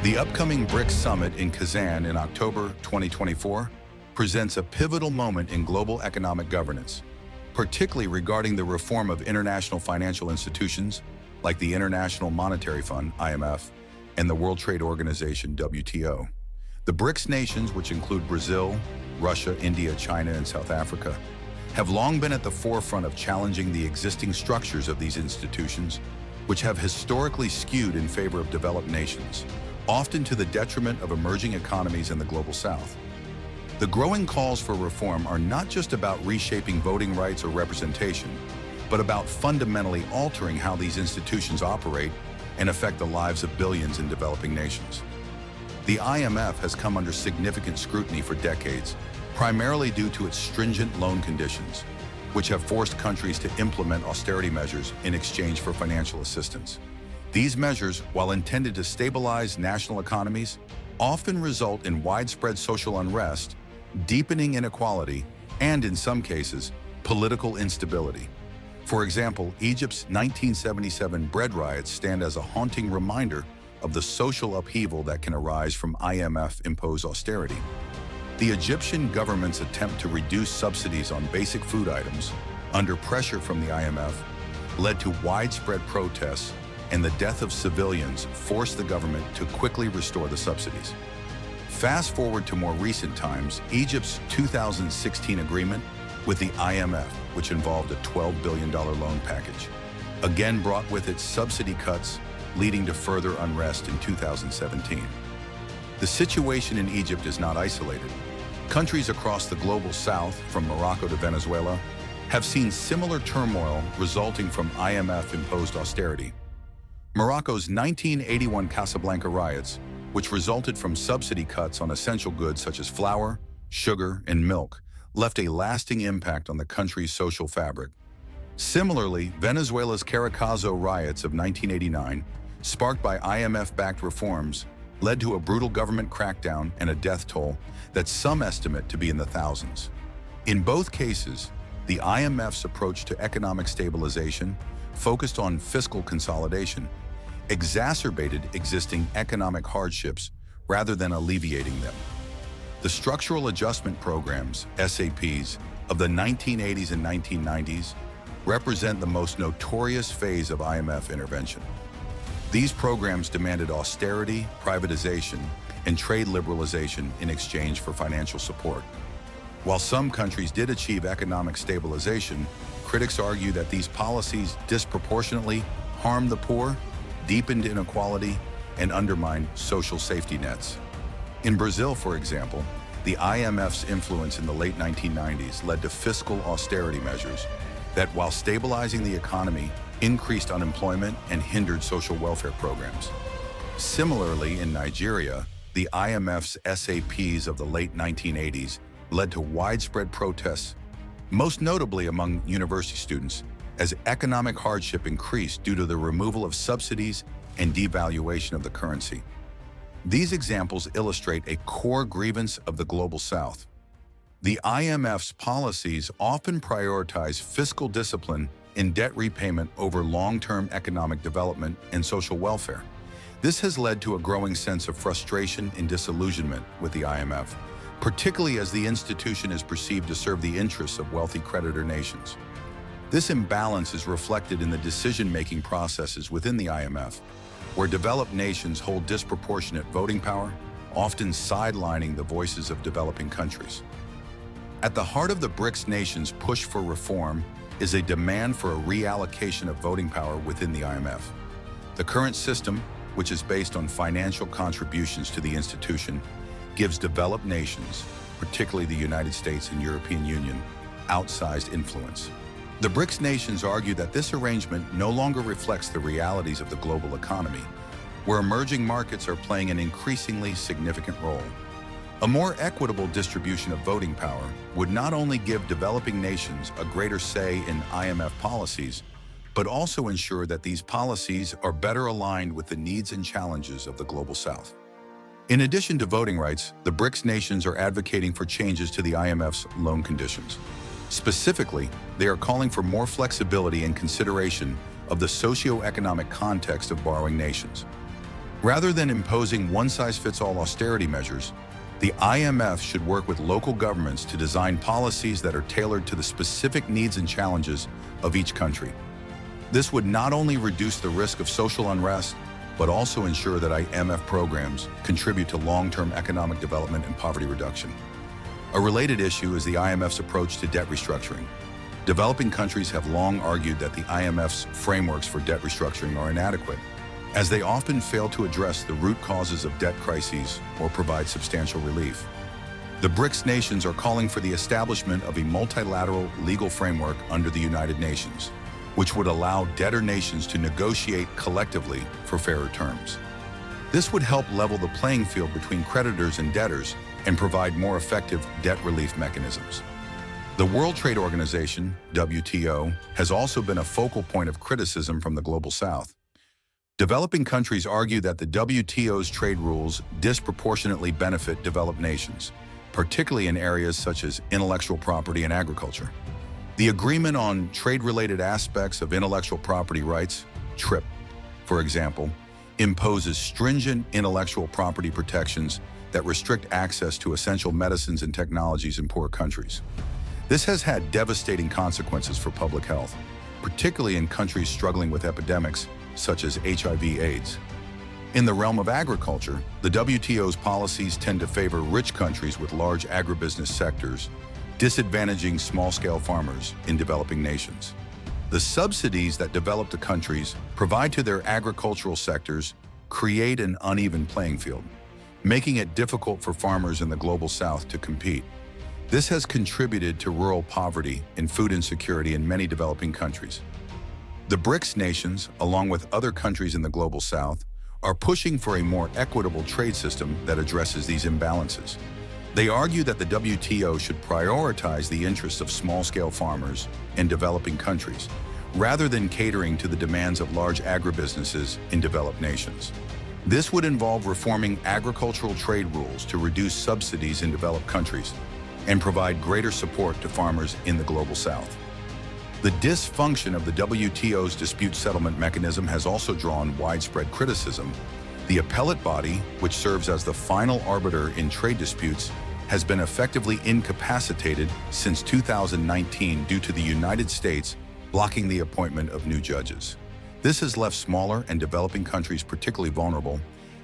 The upcoming BRICS Summit in Kazan in October 2024 presents a pivotal moment in global economic governance, particularly regarding the reform of international financial institutions like the International Monetary Fund, IMF, and the World Trade Organization, WTO. The BRICS nations, which include Brazil, Russia, India, China, and South Africa, have long been at the forefront of challenging the existing structures of these institutions, which have historically skewed in favor of developed nations, often to the detriment of emerging economies in the global South. The growing calls for reform are not just about reshaping voting rights or representation, but about fundamentally altering how these institutions operate and affect the lives of billions in developing nations. The IMF has come under significant scrutiny for decades, primarily due to its stringent loan conditions, which have forced countries to implement austerity measures in exchange for financial assistance. These measures, while intended to stabilize national economies, often result in widespread social unrest, deepening inequality, and in some cases, political instability. For example, Egypt's 1977 bread riots stand as a haunting reminder of the social upheaval that can arise from IMF-imposed austerity. The Egyptian government's attempt to reduce subsidies on basic food items, under pressure from the IMF, led to widespread protests, and the death of civilians forced the government to quickly restore the subsidies. Fast forward to more recent times, Egypt's 2016 agreement with the IMF, which involved a $12 billion loan package, again brought with it subsidy cuts, leading to further unrest in 2017. The situation in Egypt is not isolated. Countries across the global South, from Morocco to Venezuela, have seen similar turmoil resulting from IMF-imposed austerity. Morocco's 1981 Casablanca riots, which resulted from subsidy cuts on essential goods such as flour, sugar, and milk, left a lasting impact on the country's social fabric. Similarly, Venezuela's Caracazo riots of 1989, sparked by IMF-backed reforms, led to a brutal government crackdown and a death toll that some estimate to be in the thousands. In both cases, the IMF's approach to economic stabilization, focused on fiscal consolidation, exacerbated existing economic hardships rather than alleviating them. The structural adjustment programs, SAPs, of the 1980s and 1990s represent the most notorious phase of IMF intervention. These programs demanded austerity, privatization, and trade liberalization in exchange for financial support. While some countries did achieve economic stabilization, critics argue that these policies disproportionately harmed the poor, deepened inequality, and undermined social safety nets. In Brazil, for example, the IMF's influence in the late 1990s led to fiscal austerity measures that, while stabilizing the economy, increased unemployment and hindered social welfare programs. Similarly, in Nigeria, the IMF's SAPs of the late 1980s led to widespread protests, most notably among university students, as economic hardship increased due to the removal of subsidies and devaluation of the currency. These examples illustrate a core grievance of the global South. The IMF's policies often prioritize fiscal discipline and debt repayment over long-term economic development and social welfare. This has led to a growing sense of frustration and disillusionment with the IMF, particularly as the institution is perceived to serve the interests of wealthy creditor nations. This imbalance is reflected in the decision-making processes within the IMF, where developed nations hold disproportionate voting power, often sidelining the voices of developing countries. At the heart of the BRICS nations' push for reform is a demand for a reallocation of voting power within the IMF. The current system, which is based on financial contributions to the institution, gives developed nations, particularly the United States and European Union, outsized influence. The BRICS nations argue that this arrangement no longer reflects the realities of the global economy, where emerging markets are playing an increasingly significant role. A more equitable distribution of voting power would not only give developing nations a greater say in IMF policies, but also ensure that these policies are better aligned with the needs and challenges of the global South. In addition to voting rights, the BRICS nations are advocating for changes to the IMF's loan conditions. Specifically, they are calling for more flexibility and consideration of the socio-economic context of borrowing nations. Rather than imposing one-size-fits-all austerity measures, the IMF should work with local governments to design policies that are tailored to the specific needs and challenges of each country. This would not only reduce the risk of social unrest, but also ensure that IMF programs contribute to long-term economic development and poverty reduction. A related issue is the IMF's approach to debt restructuring. Developing countries have long argued that the IMF's frameworks for debt restructuring are inadequate, as they often fail to address the root causes of debt crises or provide substantial relief. The BRICS nations are calling for the establishment of a multilateral legal framework under the United Nations, which would allow debtor nations to negotiate collectively for fairer terms. This would help level the playing field between creditors and debtors and provide more effective debt relief mechanisms. The World Trade Organization, WTO, has also been a focal point of criticism from the Global South. Developing countries argue that the WTO's trade rules disproportionately benefit developed nations, particularly in areas such as intellectual property and agriculture. The Agreement on Trade-Related Aspects of Intellectual Property Rights, TRIP, for example, imposes stringent intellectual property protections that restrict access to essential medicines and technologies in poor countries. This has had devastating consequences for public health, particularly in countries struggling with epidemics such as HIV/AIDS. In the realm of agriculture, the WTO's policies tend to favor rich countries with large agribusiness sectors, disadvantaging small-scale farmers in developing nations. The subsidies that developed countries provide to their agricultural sectors create an uneven playing field, making it difficult for farmers in the Global South to compete. This has contributed to rural poverty and food insecurity in many developing countries. The BRICS nations, along with other countries in the Global South, are pushing for a more equitable trade system that addresses these imbalances. They argue that the WTO should prioritize the interests of small-scale farmers in developing countries, rather than catering to the demands of large agribusinesses in developed nations. This would involve reforming agricultural trade rules to reduce subsidies in developed countries and provide greater support to farmers in the Global South. The dysfunction of the WTO's dispute settlement mechanism has also drawn widespread criticism. The appellate body, which serves as the final arbiter in trade disputes, has been effectively incapacitated since 2019 due to the United States blocking the appointment of new judges. This has left smaller and developing countries particularly vulnerable,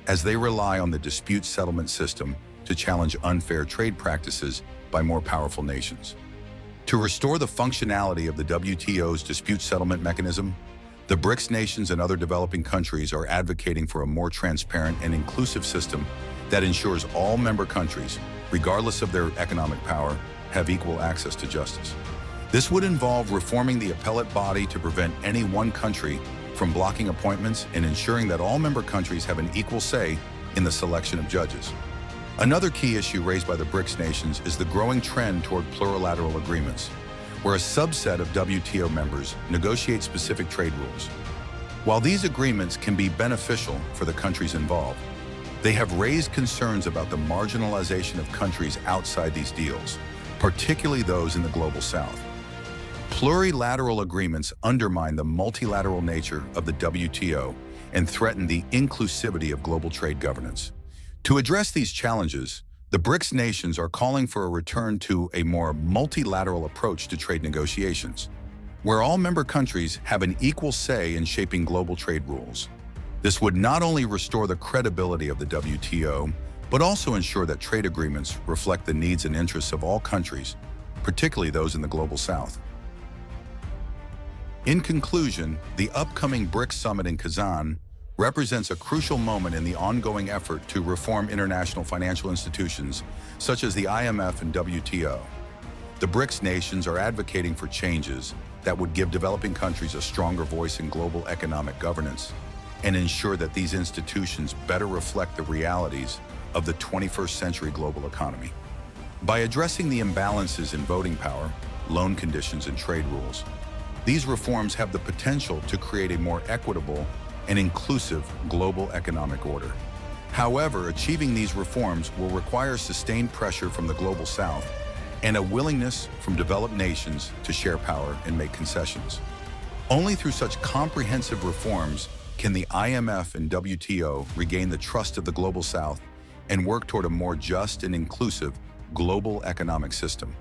as they rely on the dispute settlement system to challenge unfair trade practices by more powerful nations. To restore the functionality of the WTO's dispute settlement mechanism, the BRICS nations and other developing countries are advocating for a more transparent and inclusive system that ensures all member countries, regardless of their economic power, have equal access to justice. This would involve reforming the appellate body to prevent any one country from blocking appointments and ensuring that all member countries have an equal say in the selection of judges. Another key issue raised by the BRICS nations is the growing trend toward plurilateral agreements, where a subset of WTO members negotiate specific trade rules. While these agreements can be beneficial for the countries involved, they have raised concerns about the marginalization of countries outside these deals, particularly those in the Global South. Plurilateral agreements undermine the multilateral nature of the WTO and threaten the inclusivity of global trade governance. To address these challenges, the BRICS nations are calling for a return to a more multilateral approach to trade negotiations, where all member countries have an equal say in shaping global trade rules. This would not only restore the credibility of the WTO, but also ensure that trade agreements reflect the needs and interests of all countries, particularly those in the Global South. In conclusion, the upcoming BRICS Summit in Kazan represents a crucial moment in the ongoing effort to reform international financial institutions such as the IMF and WTO. The BRICS nations are advocating for changes that would give developing countries a stronger voice in global economic governance and ensure that these institutions better reflect the realities of the 21st century global economy. By addressing the imbalances in voting power, loan conditions, and trade rules, these reforms have the potential to create a more equitable and inclusive global economic order. However, achieving these reforms will require sustained pressure from the Global South and a willingness from developed nations to share power and make concessions. Only through such comprehensive reforms Can the IMF and WTO regain the trust of the Global South and work toward a more just and inclusive global economic system?